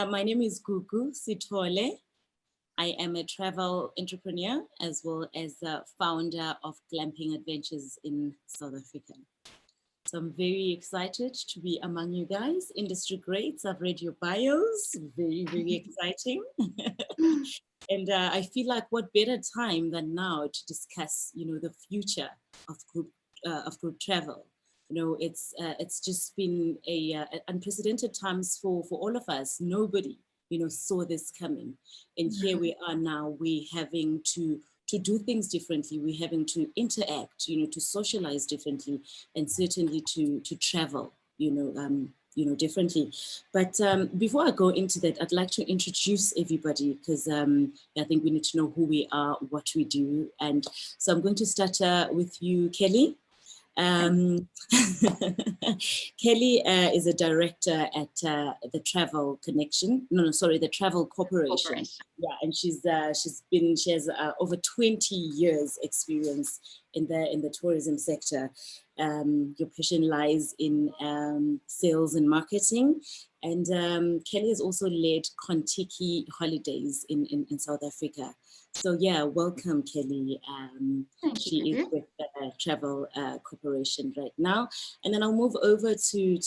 My name is Gugu Sithole. I am a travel entrepreneur as well as a founder of Glamping Adventures in South Africa. So I'm very excited to be among you guys, industry greats. I've read your bios, very, very exciting. And I feel like what better time than now to discuss, the future of group travel. It's just been a unprecedented times for all of us. Nobody, saw this coming, and here we are now. We having to do things differently. We're having to interact, to socialize differently, and certainly to travel, differently. But before I go into that, I'd like to introduce everybody because I think we need to know who we are, what we do. And so I'm going to start with you, Kelly. Kelly is a director at the Travel Connection. The Travel Corporation. Yeah, and she has over 20 years experience in the tourism sector. Your passion lies in sales and marketing. And Kelly has also led Kontiki Holidays in South Africa. So yeah, welcome, Kelly. She is with the Travel Corporation right now. And then I'll move over to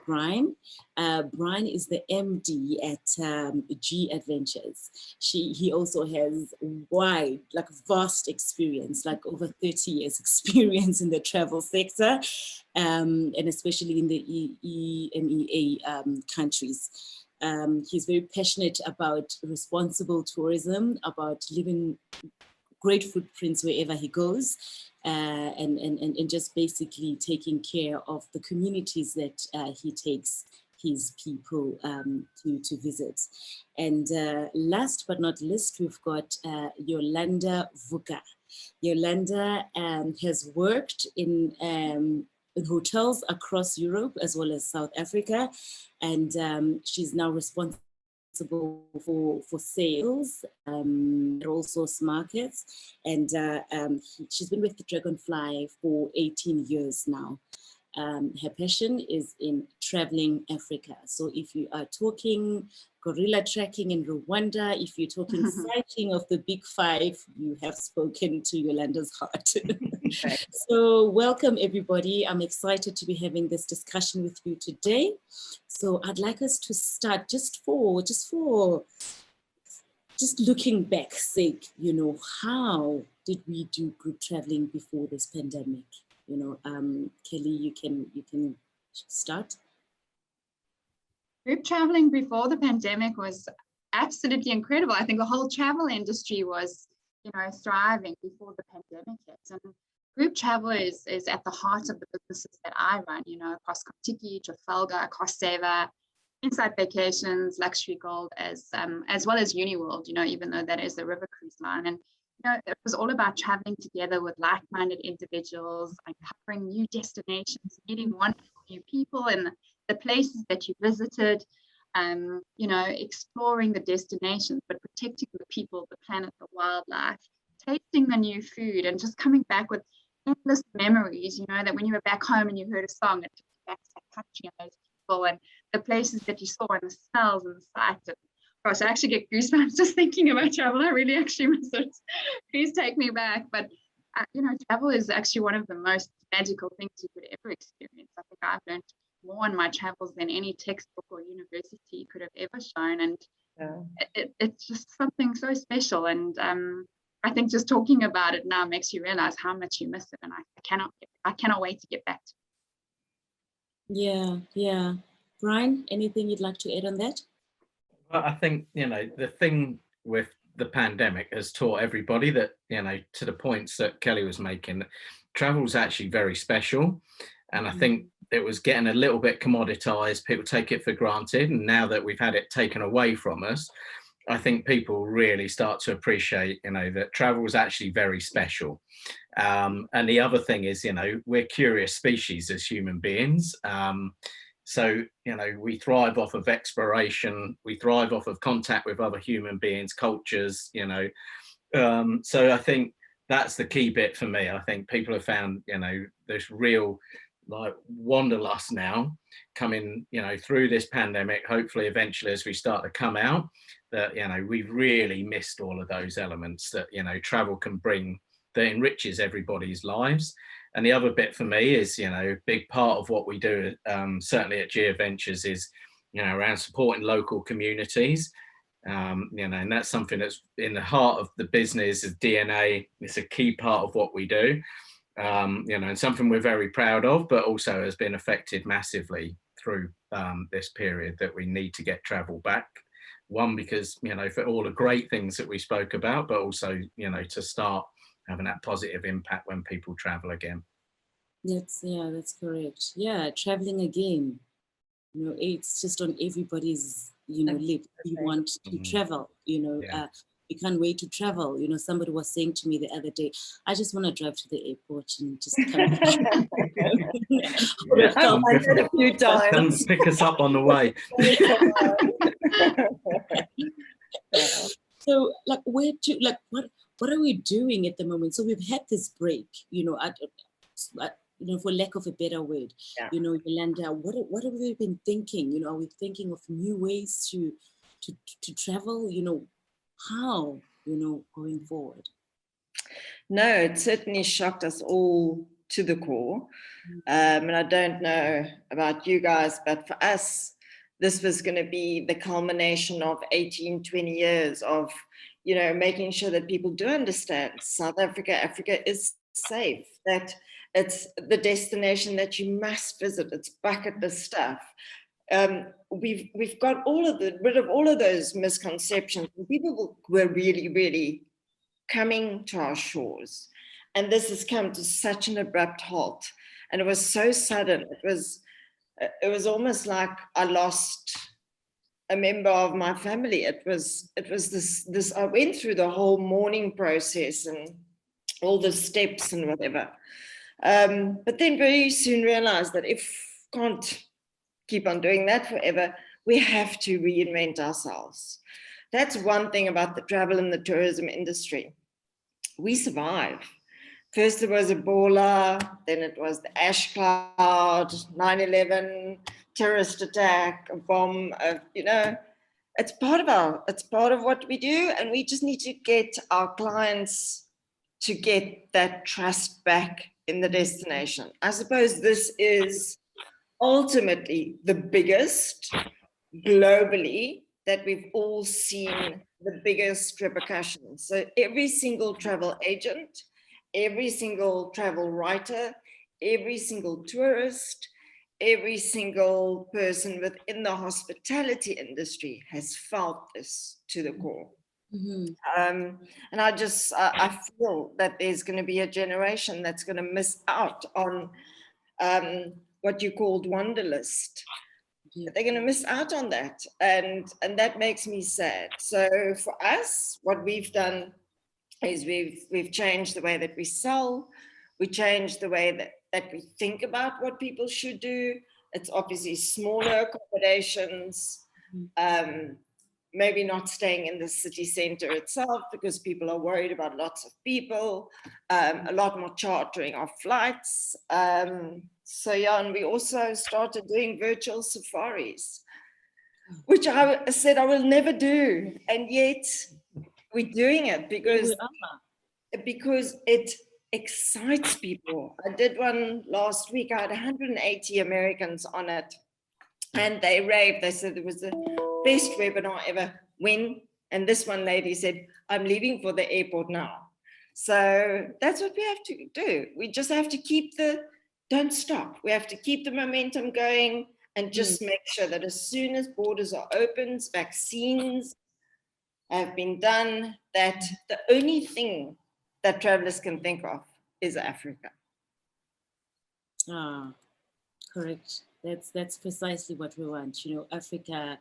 Brian. Brian is the MD at G Adventures. He also has vast experience, like over 30 years experience in the travel sector, and especially in the EMEA countries. He's very passionate about responsible tourism, about leaving great footprints wherever he goes, and just basically taking care of the communities that he takes his people to visit. And last but not least, we've got Yolanda Vuka. Yolanda has worked in hotels across Europe as well as South Africa, and she's now responsible for sales, but also markets, and she's been with the Dragonfly for 18 years now. Her passion is in traveling Africa. So if you are talking gorilla tracking in Rwanda, if you're talking sighting of the big five, you have spoken to Yolanda's heart. So welcome everybody. I'm excited to be having this discussion with you today. So I'd like us to start just looking back, sake, how did we do group traveling before this pandemic? Kelly, you can start. Group traveling before the pandemic was absolutely incredible. I think the whole travel industry was, thriving before the pandemic hit. And group travel is at the heart of the businesses that I run, across Kontiki, Trafalgar, Crossover, Inside Vacations, Luxury Gold, as well as UniWorld, even though that is the river cruise line. And it was all about traveling together with like-minded individuals, uncovering new destinations, meeting wonderful new people in the places that you visited, exploring the destinations, but protecting the people, the planet, the wildlife, tasting the new food, and just coming back with endless memories, that when you were back home and you heard a song, it took you back to that country and those people and the places that you saw and the smells and the sights. And gosh, I actually get goosebumps just thinking about travel. I really actually miss it. Please take me back. But, travel is actually one of the most magical things you could ever experience. I think I've learned more on my travels than any textbook or university could have ever shown. And it's just something so special. And I think just talking about it now makes you realize how much you miss it. And I cannot wait to get back to it. Yeah. Brian, anything you'd like to add on that? Well, I think, the thing with the pandemic has taught everybody that, to the points that Kelly was making, travel is actually very special. And I think it was getting a little bit commoditized. People take it for granted. And now that we've had it taken away from us, I think people really start to appreciate, that travel is actually very special. And the other thing is, we're curious species as human beings. So, we thrive off of exploration. We thrive off of contact with other human beings, cultures, So I think that's the key bit for me. I think people have found, this real like wanderlust now, coming, you know, through this pandemic, hopefully eventually as we start to come out, that, you know, we've really missed all of those elements that, you know, travel can bring, that enriches everybody's lives. And the other bit for me is, you know, a big part of what we do, certainly at Geo Ventures, is, you know, around supporting local communities. You know, and that's something that's in the heart of the business, of DNA. It's a key part of what we do. You know, and something we're very proud of, but also has been affected massively through this period, that we need to get travel back. One, because, you know, for all the great things that we spoke about, but also, you know, to start having that positive impact when people travel again. That's correct. Yeah, traveling again. You know, it's just on everybody's, you know, lip. We want to travel, you know, Yeah. we can't wait to travel. You know, somebody was saying to me the other day, I just want to drive to the airport and just come back. Yeah, I've done it a few times. come pick us up on the way. So, like, where to, like, what are we doing at the moment? So we've had this break, you know, you know, for lack of a better word, Yeah. you know, Yolanda, what have we been thinking? You know, are we thinking of new ways to travel? You know, how, you know, going forward? No, it certainly shocked us all to the core. And I don't know about you guys, but for us, this was going to be the culmination of 18, 20 years of, you know, making sure that people do understand South Africa, Africa is safe, that it's the destination that you must visit, it's bucket list stuff. We've got rid of all of those misconceptions. People were really, really coming to our shores, and this has come to such an abrupt halt, and it was so sudden. It was almost like I lost a member of my family. It was this I went through the whole mourning process and all the steps and whatever, but then very soon realized that if can't keep on doing that forever, we have to reinvent ourselves. That's one thing about the travel and the tourism industry. We survive. First it was Ebola, then it was the ash cloud, 9/11, terrorist attack, a bomb, you know, it's part of what we do, and we just need to get our clients to get that trust back in the destination. I suppose this is ultimately the biggest globally that we've all seen, the biggest repercussions. So every single travel agent, every single travel writer, every single tourist, every single person within the hospitality industry has felt this to the core. And I feel that there's going to be a generation that's going to miss out on what you called wanderlust. They're going to miss out on that, and that makes me sad. So for us, what we've done is we've changed the way that we sell. We changed the way that we think about what people should do. It's obviously smaller accommodations, maybe not staying in the city center itself because people are worried about lots of people, a lot more chartering of flights. So yeah, and we also started doing virtual safaris, which I said I will never do. And yet we're doing it because it excites people. I did one last week. I had 180 Americans on it, and they raved. They said it was the best webinar ever. When? And this one lady said, I'm leaving for the airport now. So that's what we have to do. We just have to don't stop. We have to keep the momentum going and just make sure that as soon as borders are opened, vaccines have been done, that the only thing that travelers can think of is Africa. Ah, correct. That's precisely what we want. You know, Africa,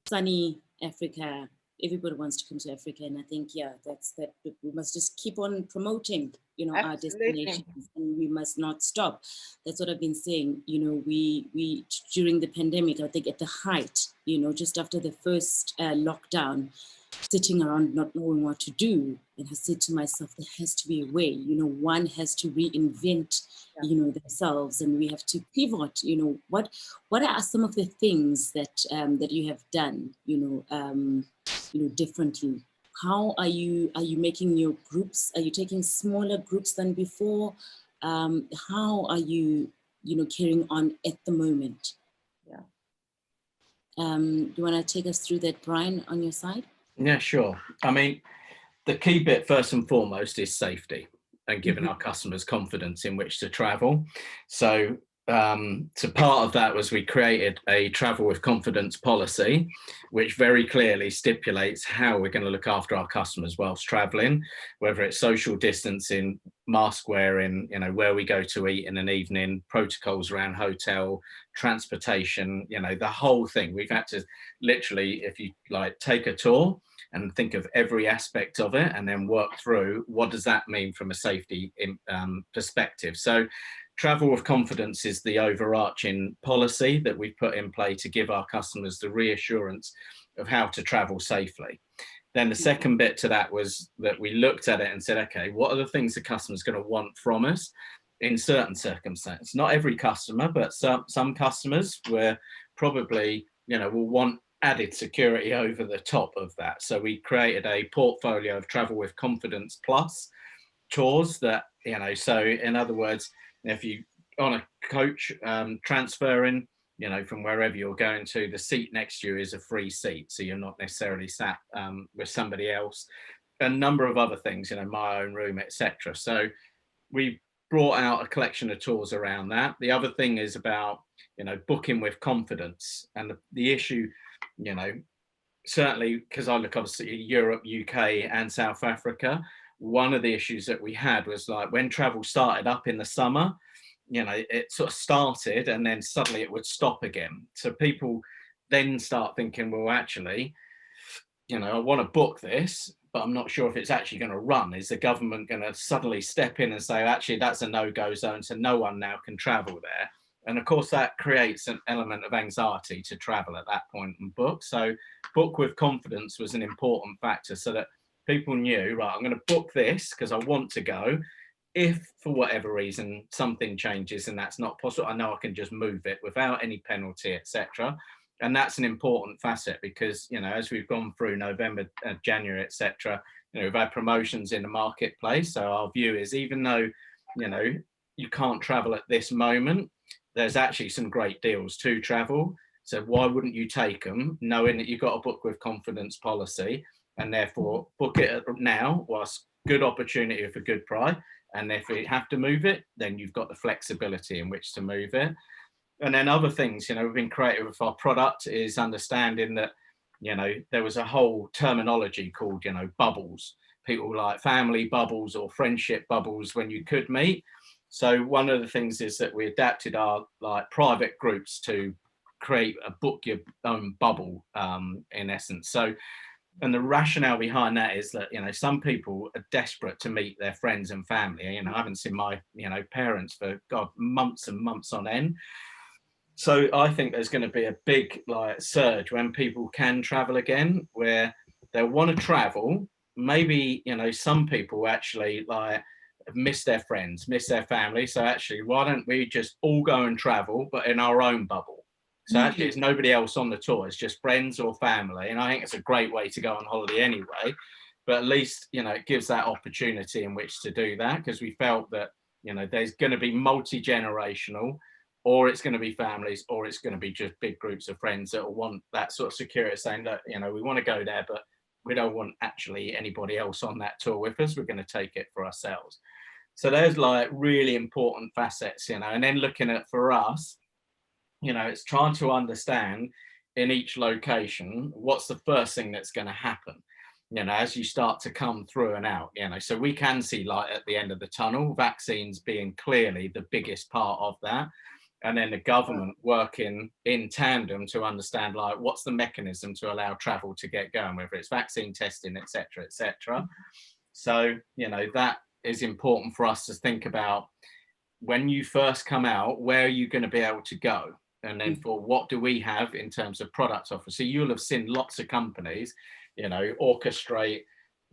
sunny Africa. Everybody wants to come to Africa, and I think that we must just keep on promoting, you know, our destinations, and we must not stop. That's what I've been saying. You know, we during the pandemic, I think at the height, you know, just after the first lockdown, sitting around not knowing what to do. And I said to myself, there has to be a way, you know, one has to reinvent, you know, themselves, and we have to pivot. You know, what are some of the things that that you have done, you know, differently? How are you making your groups? Are you taking smaller groups than before? How are you, you know, carrying on at the moment? Yeah. Do you want to take us through that, Brian, on your side? Yeah, sure. I mean, the key bit first and foremost is safety and giving our customers confidence in which to travel. So part of that was we created a travel with confidence policy, which very clearly stipulates how we're going to look after our customers whilst traveling, whether it's social distancing, mask wearing, you know, where we go to eat in an evening, protocols around hotel, transportation, you know, the whole thing. We've had to literally, if you like, take a tour and think of every aspect of it and then work through what does that mean from a safety perspective. So travel with confidence is the overarching policy that we've put in play to give our customers the reassurance of how to travel safely. Then the second bit to that was that we looked at it and said, okay, what are the things the customer's going to want from us in certain circumstances? Not every customer, but some customers were probably, you know, will want added security over the top of that. So we created a portfolio of travel with confidence plus tours that, you know, so in other words, if you on a coach transferring, you know, from wherever you're going to, the seat next to you is a free seat, so you're not necessarily sat with somebody else. A number of other things, you know, my own room, etc. So we brought out a collection of tours around that. The other thing is about, you know, booking with confidence, and the issue, you know, certainly because I look obviously at Europe, UK and South Africa, one of the issues that we had was like when travel started up in the summer, you know, it sort of started and then suddenly it would stop again. So people then start thinking, well, actually, you know, I want to book this, but I'm not sure if it's actually going to run. Is the government going to suddenly step in and say, actually, that's a no-go zone, so no one now can travel there? And of course, that creates an element of anxiety to travel at that point and book. So book with confidence was an important factor so that people knew, right, I'm going to book this because I want to go. If for whatever reason something changes and that's not possible, I know I can just move it without any penalty, etc. And that's an important facet because, you know, as we've gone through November, January, etc., you know, we've had promotions in the marketplace. So our view is, even though, you know, you can't travel at this moment, there's actually some great deals to travel. So why wouldn't you take them, knowing that you've got a book with confidence policy, and therefore book it now whilst good opportunity for good price. And if you have to move it, then you've got the flexibility in which to move it. And then other things, you know, we've been creative with our product is understanding that, you know, there was a whole terminology called, you know, bubbles. People like family bubbles or friendship bubbles when you could meet. So one of the things is that we adapted our like private groups to create a book your own bubble in essence. So, and the rationale behind that is that, you know, some people are desperate to meet their friends and family. You know, I haven't seen my, you know, parents for God months and months on end. So I think there's going to be a big like surge when people can travel again, where they'll want to travel. Maybe, you know, some people actually like miss their friends, miss their family. So actually, why don't we just all go and travel, but in our own bubble? So actually, it's nobody else on the tour. It's just friends or family. And I think it's a great way to go on holiday anyway. But at least, you know, it gives that opportunity in which to do that, because we felt that, you know, there's going to be multi-generational, or it's going to be families, or it's going to be just big groups of friends that will want that sort of security, saying that, you know, we want to go there, but we don't want actually anybody else on that tour with us. We're going to take it for ourselves. So there's like really important facets, you know, and then looking at for us, you know, it's trying to understand in each location, what's the first thing that's going to happen, you know, as you start to come through and out, you know, so we can see light at the end of the tunnel, vaccines being clearly the biggest part of that. And then the government working in tandem to understand, like, what's the mechanism to allow travel to get going, whether it's vaccine testing, et cetera, et cetera. So, you know, that is important for us to think about when you first come out, where are you going to be able to go? And then for what do we have in terms of product offer? So you'll have seen lots of companies orchestrate,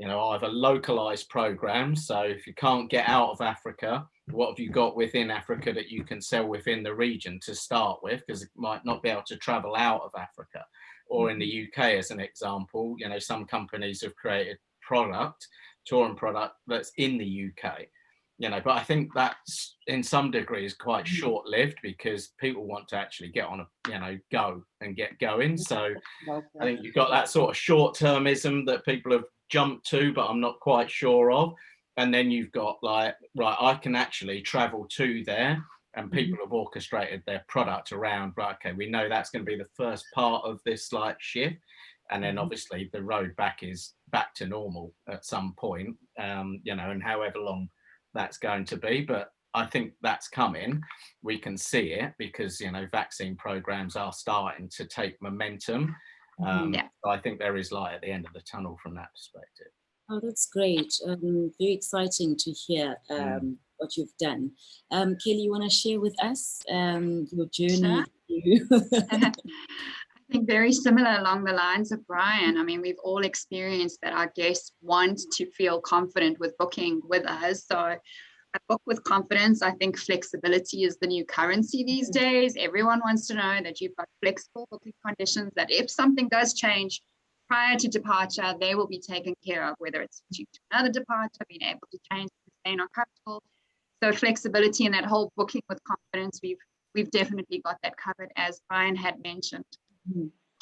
either localized programs. So if you can't get out of Africa, what have you got within Africa that you can sell within the region to start with, because it might not be able to travel out of Africa. Or in the UK, as an example, some companies have created touring product that's in the UK. But I think that's in some degree is quite short-lived, because people want to actually get on go and get going. So I think you've got that sort of short-termism that people have jumped to, but I'm not quite sure of. And then you've got right, I can actually travel to there, and people have orchestrated their product around, right, okay, we know that's going to be the first part of this shift. And then obviously the road back is back to normal at some point, and however long that's going to be. But I think that's coming. We can see it because, vaccine programs are starting to take momentum. So I think there is light at the end of the tunnel from that perspective. Oh, that's great. Very exciting to hear what you've done. Kelly, you want to share with us your journey? I think very similar along the lines of Brian. I mean, we've all experienced that our guests want to feel confident with booking with us. So I book with confidence. I think flexibility is the new currency these days. Everyone wants to know that you've got flexible booking conditions, that if something does change prior to departure, they will be taken care of, whether it's due to another departure, being able to change if they're not comfortable. So flexibility and that whole booking with confidence, we've definitely got that covered, as Brian had mentioned.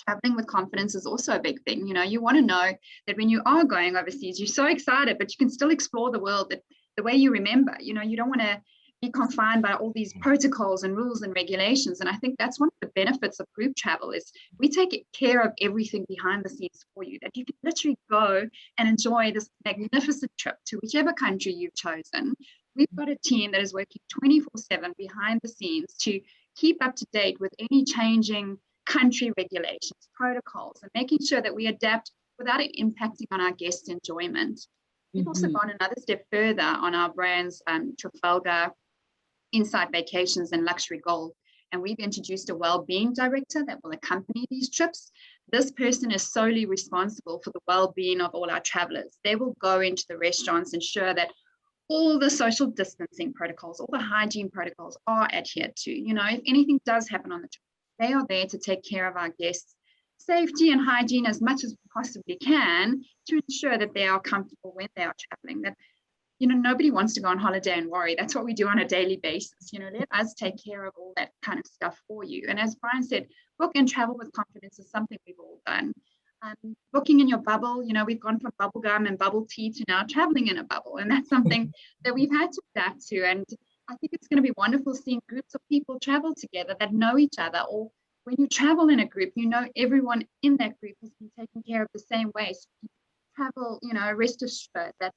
Traveling with confidence is also a big thing. You want to know that when you are going overseas, you're so excited, but you can still explore the world the way you remember. You don't want to be confined by all these protocols and rules and regulations. And I think that's one of the benefits of group travel is we take care of everything behind the scenes for you, that you can literally go and enjoy this magnificent trip to whichever country you've chosen. We've got a team that is working 24/7 behind the scenes to keep up to date with any changing country regulations, protocols, and making sure that we adapt without it impacting on our guests' enjoyment. We've also gone another step further on our brands, Trafalgar, Inside Vacations, and Luxury Gold. And we've introduced a well-being director that will accompany these trips. This person is solely responsible for the well-being of all our travelers. They will go into the restaurants, ensure that all the social distancing protocols, all the hygiene protocols are adhered to. If anything does happen on the trip, they are there to take care of our guests' safety and hygiene as much as we possibly can, to ensure that they are comfortable when they are traveling. That nobody wants to go on holiday and worry. That's what we do on a daily basis. Let us take care of all that kind of stuff for you. And as Brian said, book and travel with confidence is something we've all done. Booking in your bubble, we've gone from bubble gum and bubble tea to now traveling in a bubble. And that's something that we've had to adapt to. And I think it's going to be wonderful seeing groups of people travel together that know each other. Or when you travel in a group, everyone in that group has been taken care of the same way. So you travel, rest assured that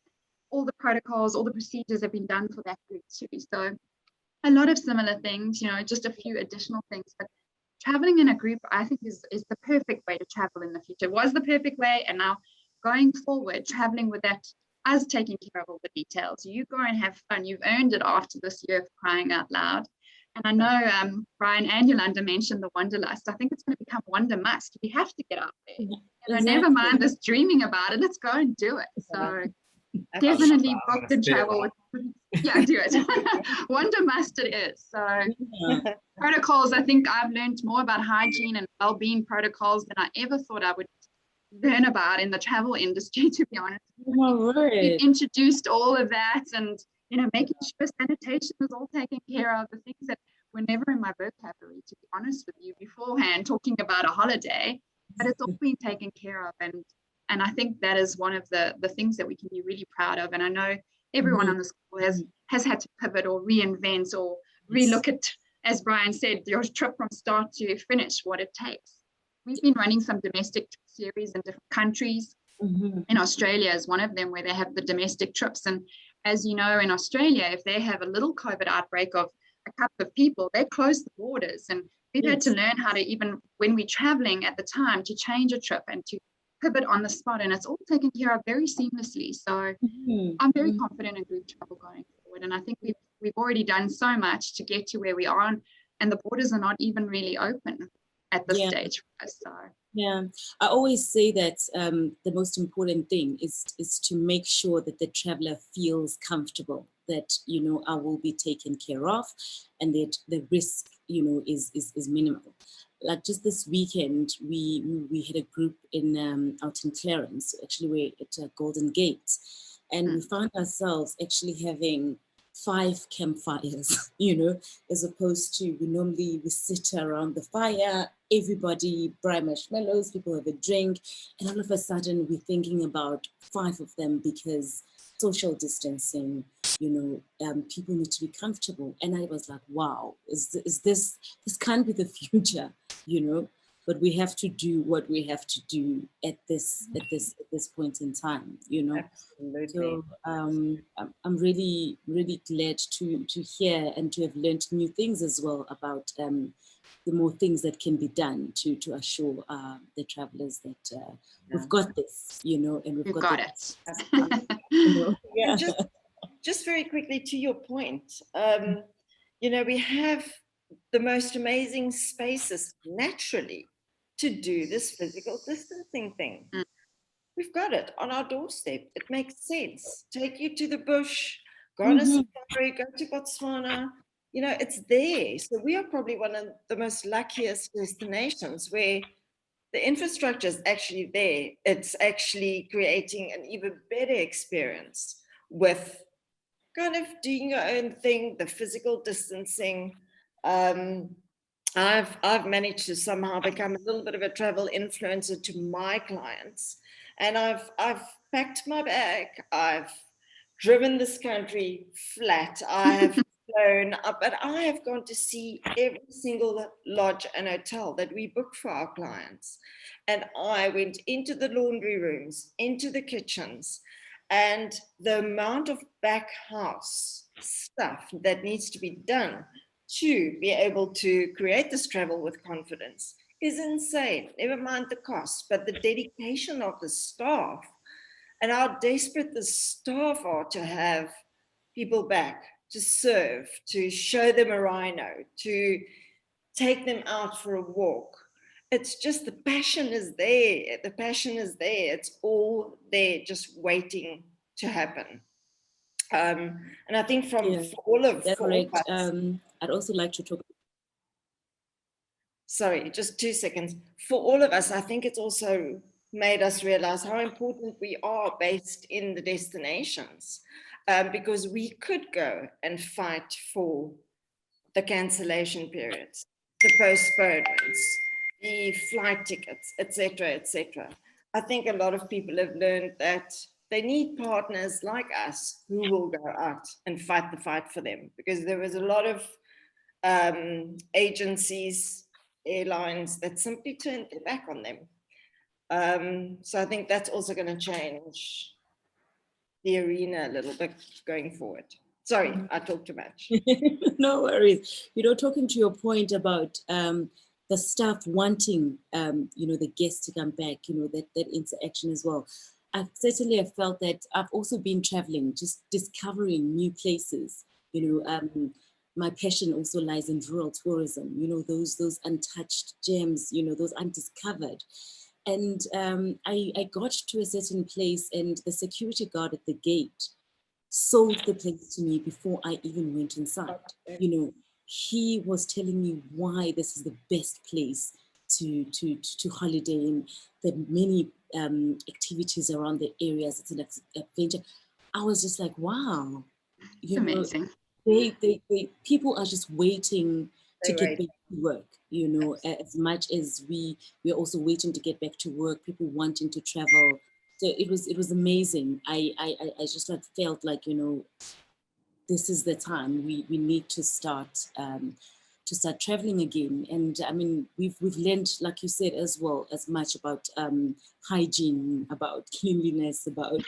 all the protocols, all the procedures have been done for that group too. So a lot of similar things, just a few additional things. But traveling in a group, I think, is the perfect way to travel in the future. It was the perfect way. And now going forward, traveling with that, us taking care of all the details. You go and have fun. You've earned it after this year of crying out loud. And I know Brian and Yolanda mentioned the Wanderlust. I think it's going to become Wandermust. We have to get out there. Exactly. Never mind this dreaming about it. Let's go and do it. So definitely book and travel with, do it. Wandermust it is. So protocols, I think I've learned more about hygiene and well-being protocols than I ever thought I would learn about in the travel industry, to be honest. We've introduced all of that, and making sure sanitation is all taken care of, the things that were never in my vocabulary, to be honest with you, beforehand, talking about a holiday, but it's all been taken care of. And I think that is one of the things that we can be really proud of. And I know everyone on this call has had to pivot or reinvent or relook at, as Brian said, your trip from start to finish, what it takes. We've been running some domestic series in different countries. In Australia is one of them, where they have the domestic trips. And as you know, in Australia, if they have a little COVID outbreak of a couple of people, they close the borders. And we've had to learn how to, even when we're traveling at the time, to change a trip and to pivot on the spot. And it's all taken care of very seamlessly. So I'm very confident in group travel going forward. And I think we've already done so much to get to where we are. And the borders are not even really open. at this stage for us. So yeah, I always say that the most important thing is to make sure that the traveler feels comfortable, that, you know, I will be taken care of, and that the risk, you know, is minimal. Like just this weekend, we had a group in out in Clarence. Actually, we're at Golden Gate, and we found ourselves actually having 5 campfires, you know, as opposed to we sit around the fire, everybody buy marshmallows, people have a drink, and all of a sudden we're thinking about 5 of them because social distancing, you know, people need to be comfortable. And I was like, wow, is this can't be the future, you know? But we have to do what we have to do at this point in time, you know. Absolutely. So I'm really glad to hear and to have learned new things as well about the more things that can be done to assure the travelers that we've got this, you know, and we've got it. You know? Yeah. And just very quickly to your point, you know, we have the most amazing spaces naturally to do this physical distancing thing. We've got it on our doorstep. It makes sense. Take you to the bush, go on a safari, go to Botswana. You know, it's there. So we are probably one of the most luckiest destinations where the infrastructure is actually there. It's actually creating an even better experience with kind of doing your own thing, the physical distancing. I've managed to somehow become a little bit of a travel influencer to my clients, and I've packed my bag. I've driven this country flat. I have flown up, but I have gone to see every single lodge and hotel that we book for our clients, and I went into the laundry rooms, into the kitchens, and the amount of back house stuff that needs to be done to be able to create this travel with confidence is insane. Never mind the cost, but the dedication of the staff and how desperate the staff are to have people back, to serve, to show them a rhino, to take them out for a walk. It's just the passion is there. The passion is there. It's all there, just waiting to happen. And I think for all of us, I'd also like to talk. Sorry, just 2 seconds. For all of us, I think it's also made us realize how important we are based in the destinations, because we could go and fight for the cancellation periods, the postponements, the flight tickets, etc., etc. I think a lot of people have learned that they need partners like us who will go out and fight the fight for them, because there was a lot of agencies, airlines that simply turned their back on them. So I think that's also going to change the arena a little bit going forward. Sorry, I talked too much. No worries. You know, talking to your point about the staff wanting, you know, the guests to come back, you know, that interaction as well. I've certainly felt that I've also been traveling, just discovering new places. You know, my passion also lies in rural tourism. You know, those untouched gems. You know, those undiscovered. And I got to a certain place, and the security guard at the gate sold the place to me before I even went inside. You know, he was telling me why this is the best place to holiday in, the many activities around the areas. It's an adventure. I was just like, wow, you know, amazing. They people are just waiting to get back to work. You know, as much as we're also waiting to get back to work. People wanting to travel. So it was amazing. I just like felt like, you know, this is the time we need to start traveling again. And I mean, we've learned, like you said as well, as much about hygiene, about cleanliness, about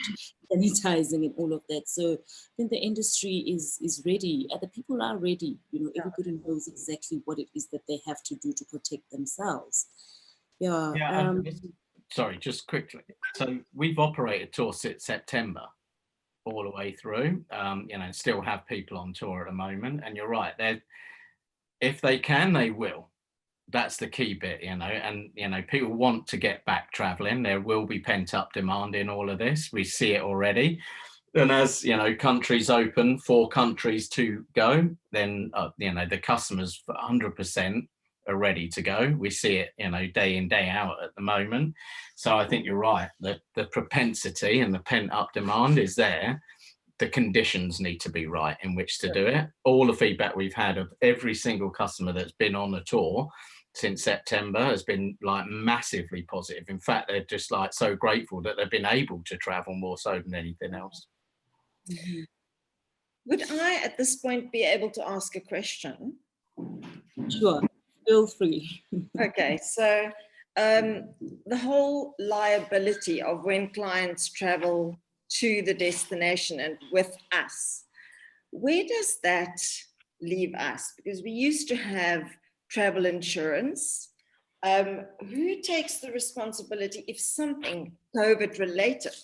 sanitizing and all of that. So I think the industry is ready. The people are ready. You know, everybody knows exactly what it is that they have to do to protect themselves. Yeah. Sorry, just quickly. So we've operated tour since September all the way through, you know, still have people on tour at the moment. And you're right, if they can, they will. that's the key bit, and people want to get back traveling. There will be pent up demand in all of this. We see it already. And as countries open, 4 countries to go, then the customers for 100% are ready to go. We see it day in, day out at the moment. So I think you're right. The propensity and the pent up demand is there. The conditions need to be right in which to do it. All the feedback we've had of every single customer that's been on the tour since September has been like massively positive. In fact, they're just like so grateful that they've been able to travel more so than anything else. Mm-hmm. Would I at this point be able to ask a question? Sure, feel free. Okay, so the whole liability of when clients travel to the destination and with us, where does that leave us? Because we used to have travel insurance. Who takes the responsibility if something COVID related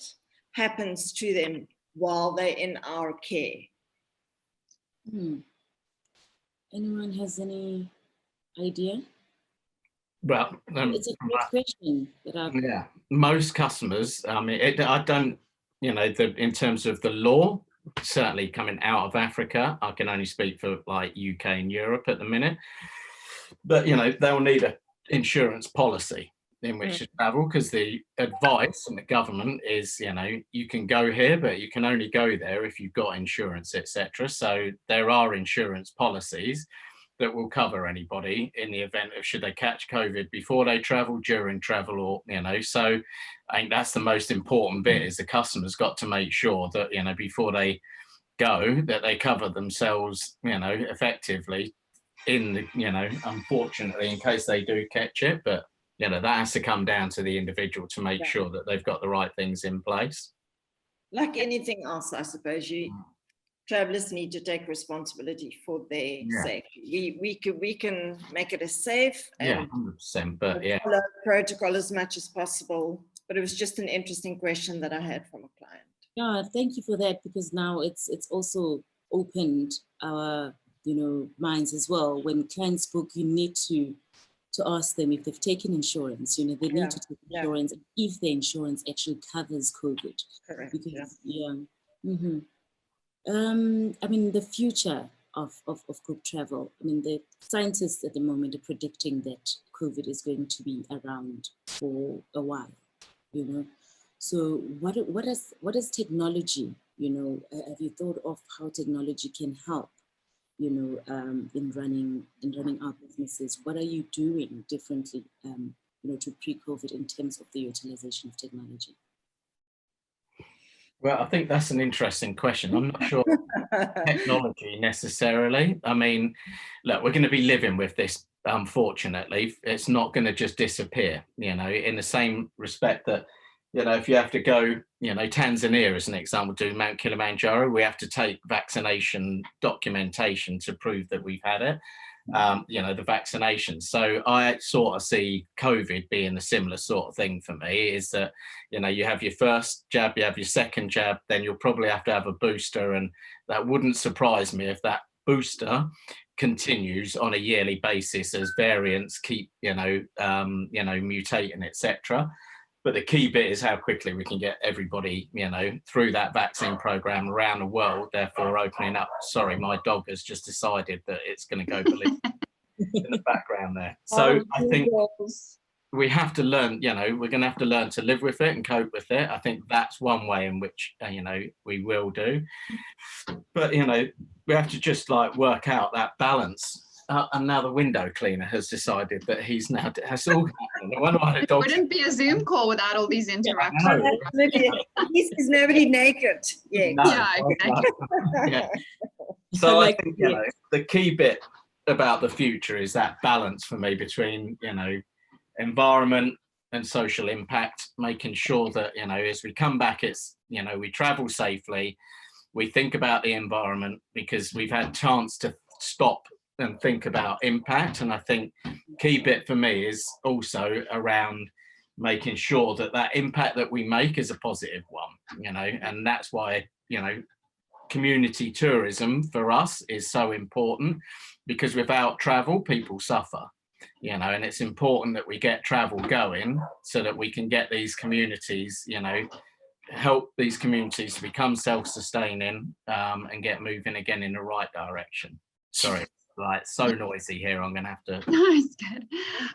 happens to them while they're in our care? Anyone has any idea? Well, it's a great question. Yeah, most customers, I don't, in terms of the law, certainly coming out of Africa, I can only speak for like UK and Europe at the minute, but they'll need an insurance policy in which to travel, because the advice from the government is you can go here, but you can only go there if you've got insurance, etc. So there are insurance policies that will cover anybody in the event of should they catch COVID before they travel, during travel, or so I think that's the most important bit, is the customer's got to make sure that before they go, that they cover themselves effectively in the unfortunately, in case they do catch it. But that has to come down to the individual to make sure that they've got the right things in place. Like anything else, I suppose travelers need to take responsibility for their safety. We can make it as safe and 100%, but follow protocol as much as possible. But it was just an interesting question that I had from a client. Yeah, thank you for that, because now it's also opened our minds as well. When clients book, you need to ask them if they've taken insurance. They need to take insurance if the insurance actually covers COVID. Correct. Because I mean, the future of group travel, I mean, the scientists at the moment are predicting that COVID is going to be around for a while, So what is technology, have you thought of how technology can help, in running our businesses? What are you doing differently, to pre-COVID in terms of the utilization of technology? Well, I think that's an interesting question. I'm not sure technology necessarily. I mean, look, we're going to be living with this, unfortunately. It's not going to just disappear, in the same respect that, if you have to go, Tanzania as an example, do Mount Kilimanjaro, we have to take vaccination documentation to prove that we've had it. The vaccination. So I sort of see COVID being a similar sort of thing for me, is that, you have your first jab, you have your second jab, then you'll probably have to have a booster. And that wouldn't surprise me if that booster continues on a yearly basis as variants keep, mutating, etc. But the key bit is how quickly we can get everybody, through that vaccine program around the world, therefore opening up. Sorry, my dog has just decided that it's going to go ballistic in the background there. So I think we have to learn, we're going to have to learn to live with it and cope with it. I think that's one way in which, we will do. But, we have to just work out that balance. And now the window cleaner has decided that he's now has all. It wouldn't be a Zoom call without all these interruptions. Is nobody naked? Yeah. No, exactly. So I think the key bit about the future is that balance for me between environment and social impact, making sure that as we come back, it's we travel safely, we think about the environment, because we've had chance to stop and think about impact. And I think key bit for me is also around making sure that that impact that we make is a positive one, and that's why, community tourism for us is so important, because without travel, people suffer. and it's important that we get travel going so that we can get these communities, help these communities to become self-sustaining and get moving again in the right direction. Sorry, so noisy here. I'm going to have to. No, it's good.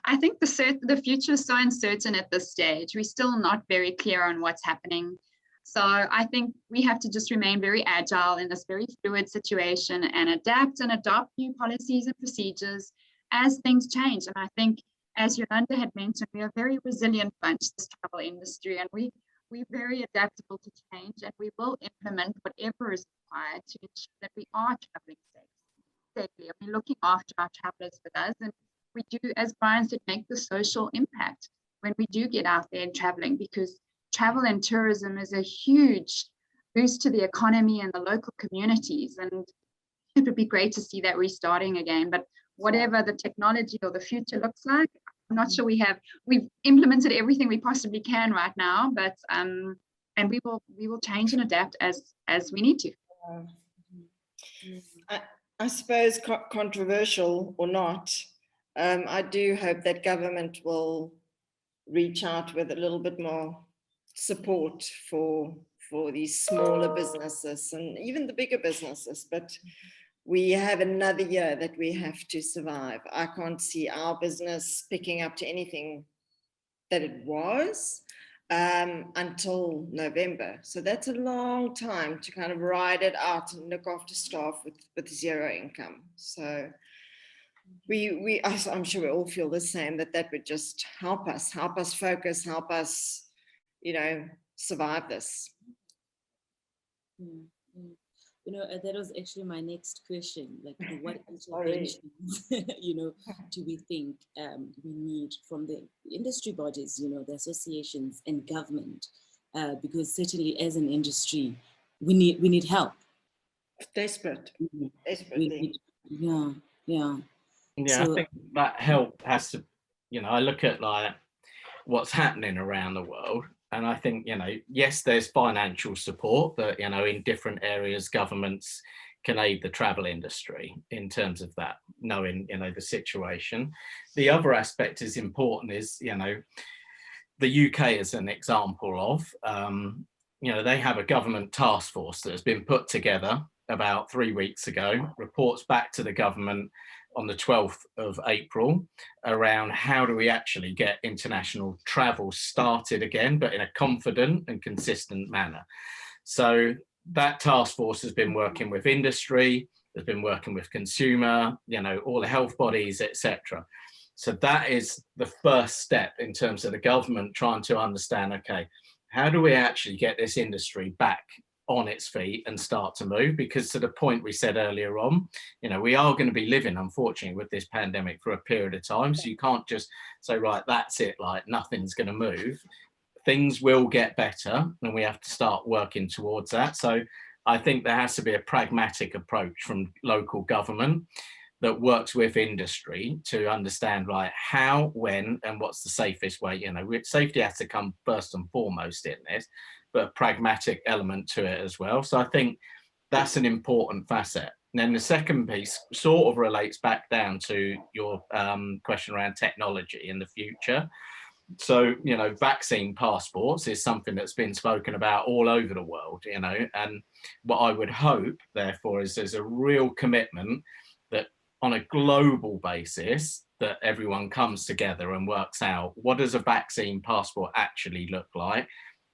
I think the future is so uncertain at this stage. We're still not very clear on what's happening. So I think we have to just remain very agile in this very fluid situation and adapt and adopt new policies and procedures as things change. And I think, as Yolanda had mentioned, we are a very resilient bunch, this travel industry, and we're very adaptable to change, and we will implement whatever is required to ensure that we are traveling safely. And we're looking after our travelers with us, and we do, as Brian said, make the social impact when we do get out there and traveling, because travel and tourism is a huge boost to the economy and the local communities, and it would be great to see that restarting again. But whatever the technology or the future looks like, I'm not sure we've implemented everything we possibly can right now, but and we will change and adapt as we need to. I suppose, controversial or not, I do hope that government will reach out with a little bit more support for these smaller businesses and even the bigger businesses. But we have another year that we have to survive. I can't see our business picking up to anything that it was until November. So that's a long time to kind of ride it out and look after staff with zero income. So I'm sure we all feel the same, that would just help us focus, help us, survive this. That was actually my next question. Like, what interventions, do we think we need from the industry bodies, the associations and government? Because certainly, as an industry, we need help. Desperately. Yeah. So, I think that help has to, I look at like what's happening around the world. And I think, yes, there's financial support that, in different areas, governments can aid the travel industry in terms of that, knowing, the situation. The other aspect is important is, the UK is an example of, they have a government task force that has been put together about 3 weeks ago, reports back to the government on the 12th of April around how do we actually get international travel started again, but in a confident and consistent manner. So that task force has been working with industry, has been working with consumer, all the health bodies, etc. So that is the first step in terms of the government trying to understand, okay, how do we actually get this industry back on its feet and start to move? Because to the point we said earlier on, we are going to be living, unfortunately, with this pandemic for a period of time. So you can't just say, right, that's it, like nothing's going to move. Things will get better and we have to start working towards that. So I think there has to be a pragmatic approach from local government that works with industry to understand, like, how, when, and what's the safest way. Safety has to come first and foremost in this, but a pragmatic element to it as well. So I think that's an important facet. And then the second piece sort of relates back down to your question around technology in the future. So, vaccine passports is something that's been spoken about all over the world, and what I would hope, therefore, is there's a real commitment that on a global basis, that everyone comes together and works out, what does a vaccine passport actually look like?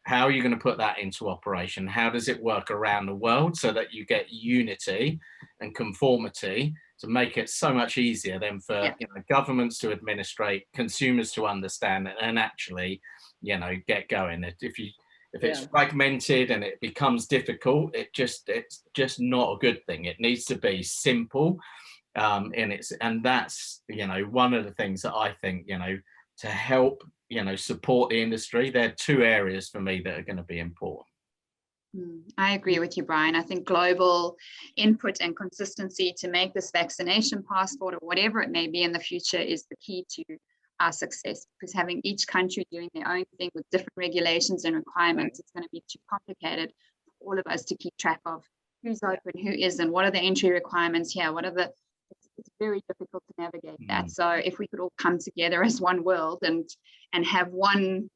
How are you going to put that into operation? How does it work around the world so that you get unity and conformity to make it so much easier then for governments to administrate, consumers to understand, and actually, get going. If it's fragmented and it becomes difficult, it's just not a good thing. It needs to be simple, and that's one of the things that I think to help support the industry. There are two areas for me that are going to be important. I agree with you, Brian. I think global input and consistency to make this vaccination passport or whatever it may be in the future is the key to our success, because having each country doing their own thing with different regulations and requirements, it's going to be too complicated for all of us to keep track of who's open, who isn't, what are the entry requirements here, it's very difficult to navigate that. So if we could all come together as one world and have one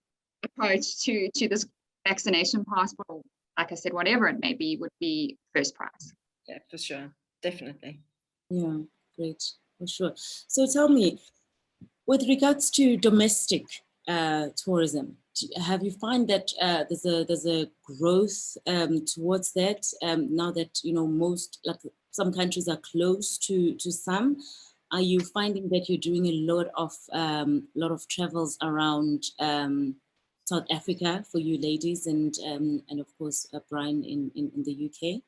approach to this vaccination passport, or like I said, whatever it may be, would be first prize. Yeah, for sure. Definitely. Yeah, great, for sure. So tell me, with regards to domestic tourism, have you find that there's a growth towards that now that, you know, most, like some countries are close to some? Are you finding that you're doing a lot of travels around South Africa for you ladies, and of course Brian in the UK?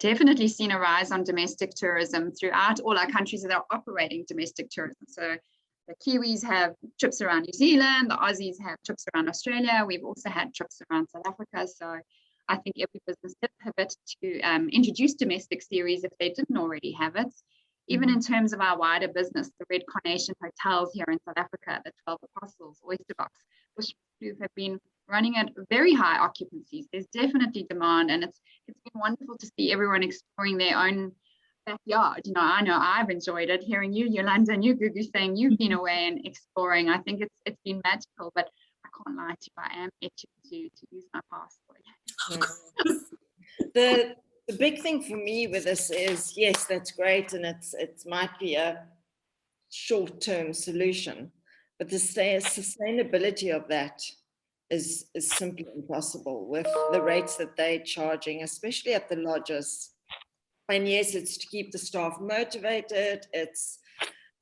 Definitely seen a rise on domestic tourism throughout all our countries that are operating domestic tourism. So the Kiwis have trips around New Zealand, the Aussies have trips around Australia. We've also had trips around South Africa. So I think every business did pivot to introduce domestic series if they didn't already have it. Even in terms of our wider business, the Red Carnation hotels here in South Africa, the 12 Apostles, Oyster Box, which have been running at very high occupancies. There's definitely demand, and it's been wonderful to see everyone exploring their own backyard. You know I've enjoyed it. Hearing you, Yolanda, and you, Gugu, saying you've been away and exploring, I think it's been magical. But I can't lie to you, I am itching to use my passport. The big thing for me with this is, yes, that's great, and it might be a short-term solution, but the sustainability of that is simply impossible with the rates that they're charging, especially at the lodges. And yes, it's to keep the staff motivated,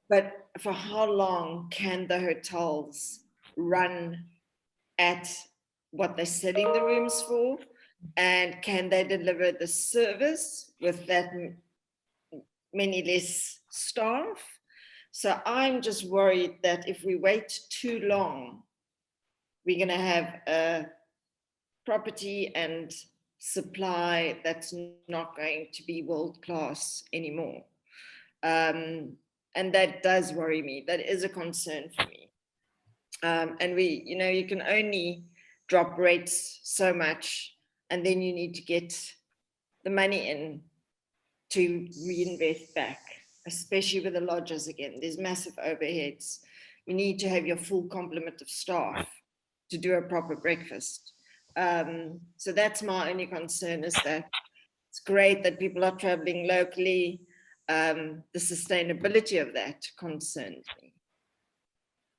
but for how long can the hotels run at what they're selling the rooms for? And can they deliver the service with that many less staff? So I'm just worried that if we wait too long, we're going to have a property and supply that's not going to be world class anymore. And that does worry me. That is a concern for me. And you can only drop rates so much, and then you need to get the money in to reinvest back, especially with the lodges again. There's massive overheads. You need to have your full complement of staff to do a proper breakfast. So that's my only concern, is that it's great that people are traveling locally. The sustainability of that concerns me.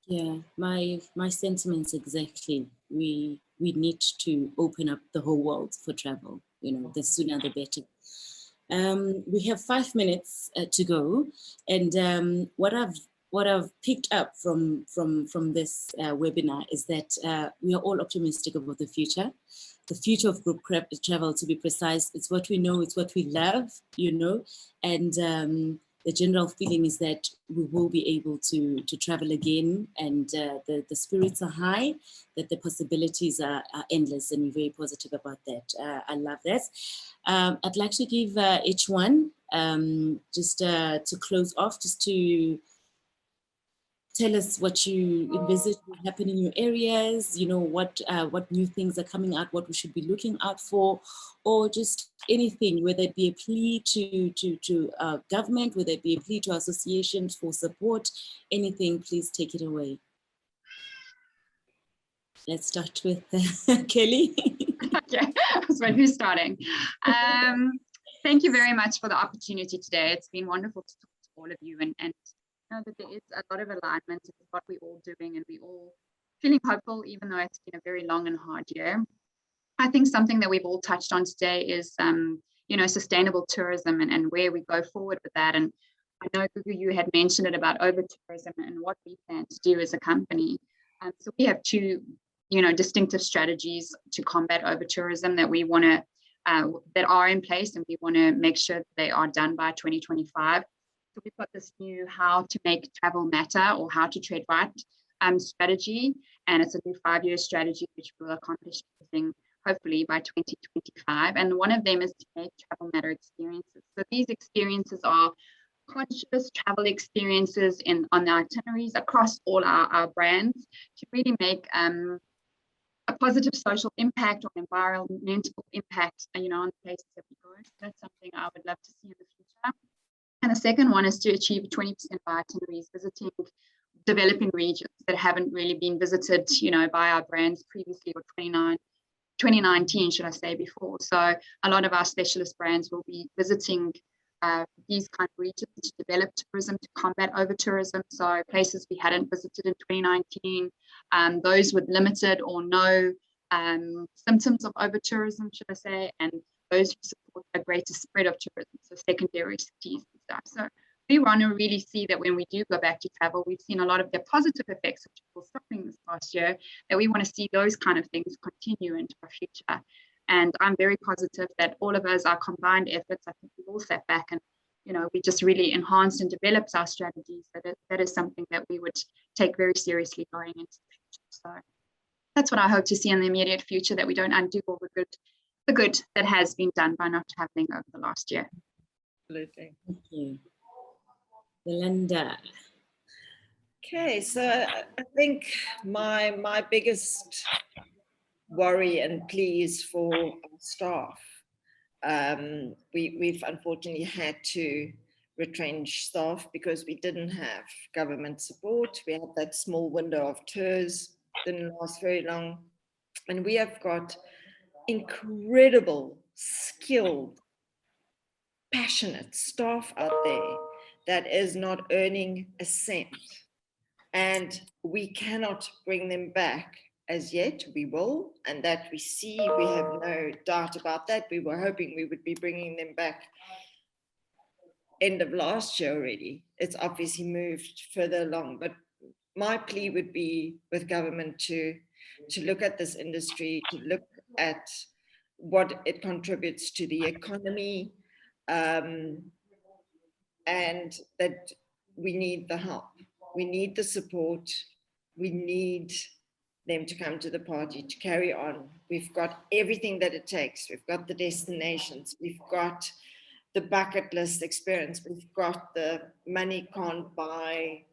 Yeah, my sentiments exactly. We need to open up the whole world for travel. You know, the sooner the better. We have 5 minutes to go, and what I've picked up from this webinar is that we are all optimistic about the future of group travel. To be precise, it's what we know, it's what we love, you know, and the general feeling is that we will be able to travel again, and the spirits are high, that the possibilities are endless, and we're very positive about that. I love that. I'd like to give each one, just to close off, just to tell us what you envisage will happen in your areas, you know, what new things are coming out, what we should be looking out for, or just anything, whether it be a plea to government, whether it be a plea to associations for support, anything, please take it away. Let's start with Kelly. Okay, so who's starting? Thank you very much for the opportunity today. It's been wonderful to talk to all of you, and know that there is a lot of alignment with what we're all doing, and we're all feeling hopeful, even though it's been a very long and hard year. I think something that we've all touched on today is, sustainable tourism and where we go forward with that. And I know, Gugu, you had mentioned it about over-tourism and what we plan to do as a company. So we have two, distinctive strategies to combat over-tourism that we want to, that are in place, and we want to make sure that they are done by 2025. So we've got this new how to make travel matter, or how to trade right strategy. And it's a new 5-year strategy, which will accomplish everything, hopefully by 2025. And one of them is to make travel matter experiences. So these experiences are conscious travel experiences on the itineraries across all our brands, to really make a positive social impact or environmental impact, on the places that we go. So that's something I would love to see in the future. second one is to achieve 20% of our itineraries visiting developing regions that haven't really been visited, you know, by our brands previously, or 2019, should I say, before. So a lot of our specialist brands will be visiting these kind of regions to develop tourism, to combat over tourism. So places we hadn't visited in 2019, those with limited or no symptoms of over tourism, should I say, and those who support a greater spread of tourism, so secondary cities and stuff. So we want to really see that when we do go back to travel, we've seen a lot of the positive effects of people stopping this last year, that we want to see those kind of things continue into our future. And I'm very positive that all of us, our combined efforts, I think we've all sat back and, you know, we just really enhanced and developed our strategies. That is something that we would take very seriously going into the future. So that's what I hope to see in the immediate future, that we don't undo all the good that has been done by not traveling over the last year. Absolutely. Thank you. Belinda. Okay, so I think my biggest worry and pleas for our staff, we've unfortunately had to retrench staff because we didn't have government support. We had that small window of tours, didn't last very long, and we have got incredible, skilled, passionate staff out there that is not earning a cent, and we cannot bring them back as yet. We will, and that we see, we have no doubt about that. We were hoping we would be bringing them back end of last year already. It's obviously moved further along, but my plea would be with government to look at this industry, to look at what it contributes to the economy, and that we need the help, we need the support, we need them to come to the party, to carry on. We've got everything that it takes. We've got the destinations, we've got the bucket list experience, we've got the money can't buy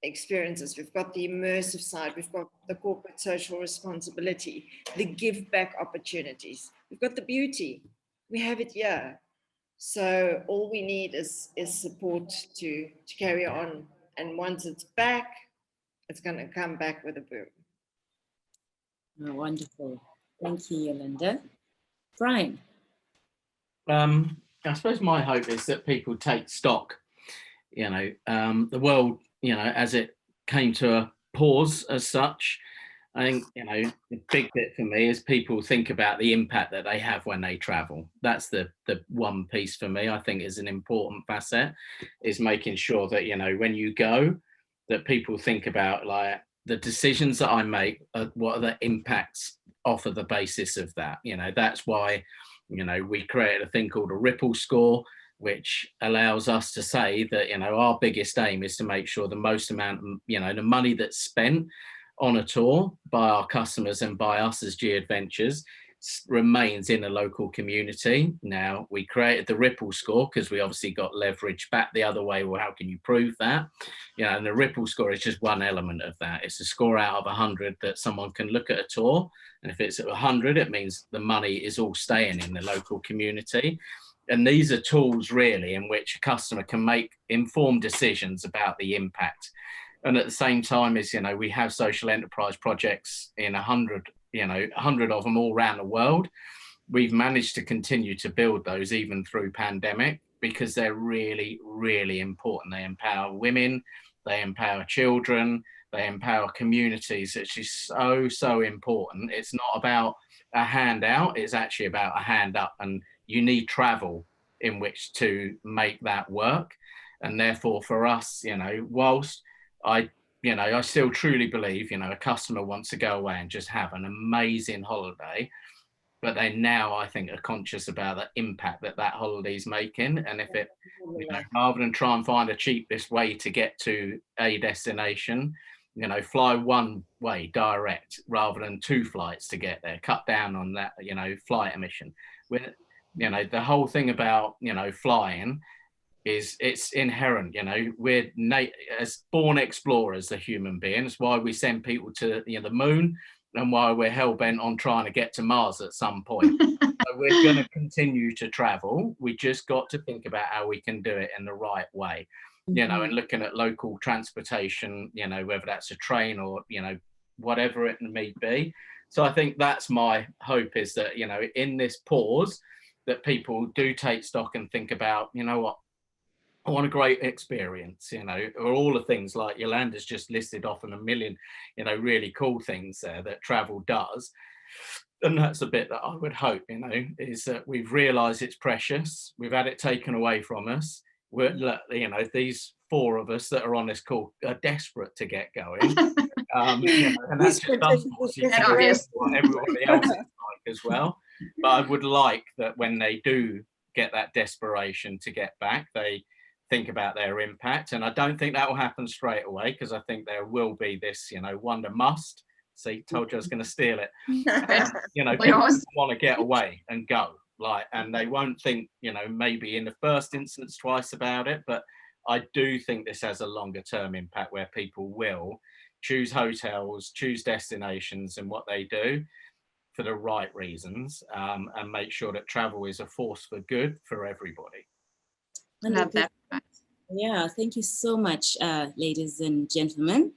experiences, we've got the immersive side, we've got the corporate social responsibility, the give back opportunities, we've got the beauty, we have it here. So all we need is support to carry on, and once it's back, it's going to come back with a boom. Oh, wonderful. Thank you, Yolanda. Brian. I suppose my hope is that people take stock, you know, the world, you know, as it came to a pause as such. I think, you know, the big bit for me is people think about the impact that they have when they travel. That's the one piece for me, I think, is an important facet, is making sure that, you know, when you go, that people think about, like, the decisions that I make, what are the impacts off of the basis of that. You know, that's why, you know, we created a thing called a ripple score, which allows us to say that, you know, our biggest aim is to make sure the most amount, you know, the money that's spent on a tour by our customers and by us as G Adventures remains in a local community. Now, we created the ripple score because we obviously got leverage back the other way. Well, how can you prove that? You know, and the ripple score is just one element of that. It's a score out of 100 that someone can look at a tour, and if it's at 100, it means the money is all staying in the local community. And these are tools really in which a customer can make informed decisions about the impact. And at the same time, is, you know, we have social enterprise projects in 100, you know, 100 of them all around the world. We've managed to continue to build those even through pandemic, because they're really, really important. They empower women, they empower children, they empower communities. It's just so, so important. It's not about a handout, it's actually about a hand up, and you need travel in which to make that work. And therefore for us, you know, whilst I still truly believe, you know, a customer wants to go away and just have an amazing holiday, but they now, I think, are conscious about the impact that that holiday is making. And if it, you know, rather than try and find a cheapest way to get to a destination, you know, fly one way direct rather than 2 flights to get there, cut down on that, you know, flight emission. With, you know, the whole thing about, you know, flying is it's inherent, you know, we're as born explorers, the human beings. Why we send people to, you know, the moon, and why we're hell-bent on trying to get to Mars at some point. So we're going to continue to travel. We just got to think about how we can do it in the right way, you know, and looking at local transportation, you know, whether that's a train or, you know, whatever it may be. So I think that's my hope, is that, you know, in this pause, that people do take stock and think about, you know what, I want a great experience, you know, or all the things like Yolanda's just listed off, and a million, you know, really cool things there that travel does. And that's a bit that I would hope, you know, is that we've realised it's precious. We've had it taken away from us. We're, you know, these four of us that are on this call are desperate to get going. You know, and that's just unfortunately what everybody else is like as well. But I would like that when they do get that desperation to get back, they think about their impact. And I don't think that will happen straight away, because I think there will be this, you know, wonder must. See, told you I was going to steal it. You know, people want to get away and go, like, and they won't think, you know, maybe in the first instance twice about it. But I do think this has a longer term impact, where people will choose hotels, choose destinations and what they do for the right reasons, and make sure that travel is a force for good for everybody. Love that. Yeah, thank you so much, ladies and gentlemen.